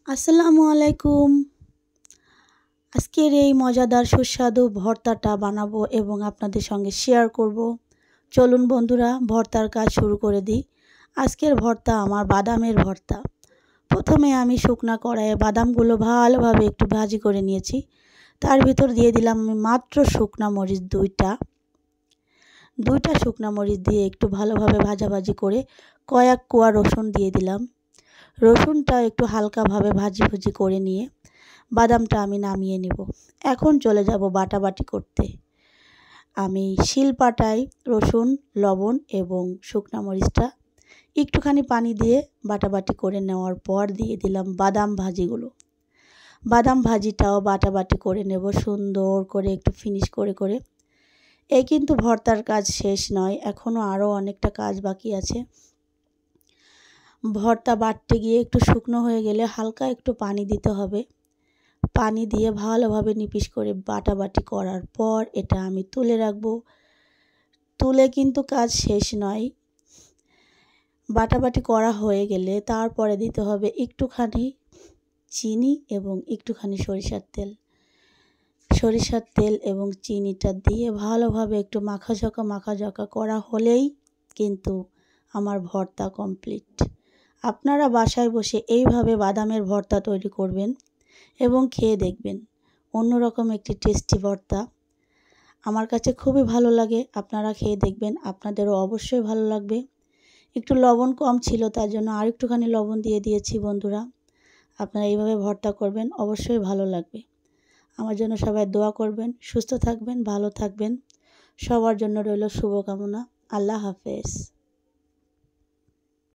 আসসালামু আলাইকুম। আজকের এই মজাদার সুস্বাদু ভর্তাটা বানাবো এবং আপনাদের সঙ্গে শেয়ার করব। চলুন বন্ধুরা, ভর্তার কাজ শুরু করে দিই। আজকের ভর্তা আমার বাদামের ভর্তা। প্রথমে আমি শুকনা কড়াইয়ে বাদামগুলো ভালোভাবে একটু ভাজি করে নিয়েছি। তার ভিতর দিয়ে দিলাম আমি মাত্র শুকনা মরিচ দুইটা শুকনা মরিচ দিয়ে একটু ভালোভাবে ভাজাভাজি করে কয়েক কোয়া রসুন দিয়ে দিলাম। রসুনটা একটু হালকাভাবে ভাজি করে নিয়ে বাদামটা আমি নামিয়ে নেব। এখন চলে যাব বাটাবাটি করতে। আমি শিলপাটায় রসুন, লবণ এবং শুকনা মরিচটা একটুখানি পানি দিয়ে বাটাবাটি করে নেওয়ার পর দিয়ে দিলাম বাদাম ভাজিগুলো। বাদাম ভাজিটাও বাটাবাটি করে নেব সুন্দর করে, একটু ফিনিশ করে। এই কিন্তু ভর্তার কাজ শেষ নয়, এখনও আরও অনেকটা কাজ বাকি আছে। ভর্তা বাটতে গিয়ে একটু শুকনো হয়ে গেলে হালকা একটু পানি দিতে হবে। পানি দিয়ে ভালোভাবে নিপিশ করে বাটাবাটি করার পর এটা আমি তুলে রাখবো। তুলে কিন্তু কাজ শেষ নয়। বাটাবাটি করা হয়ে গেলে তারপরে দিতে হবে একটুখানি চিনি এবং একটুখানি সরিষার তেল এবং চিনিটা দিয়ে ভালোভাবে একটু মাখাঝোঁকা করা হলেই কিন্তু আমার ভর্তা কমপ্লিট। আপনারা বাসায় বসে এইভাবে বাদামের ভর্তা তৈরি করবেন এবং খেয়ে দেখবেন, অন্যরকম একটি টেস্টি ভর্তা। আমার কাছে খুবই ভালো লাগে, আপনারা খেয়ে দেখবেন, আপনাদেরও অবশ্যই ভালো লাগবে। একটু লবণ কম ছিল, তার জন্য আর একটুখানি লবণ দিয়ে দিয়েছি বন্ধুরা। আপনারা এইভাবে ভর্তা করবেন, অবশ্যই ভালো লাগবে। আমার জন্য সবাই দোয়া করবেন, সুস্থ থাকবেন, ভালো থাকবেন। সবার জন্য রইল শুভকামনা। আল্লাহ হাফেজ।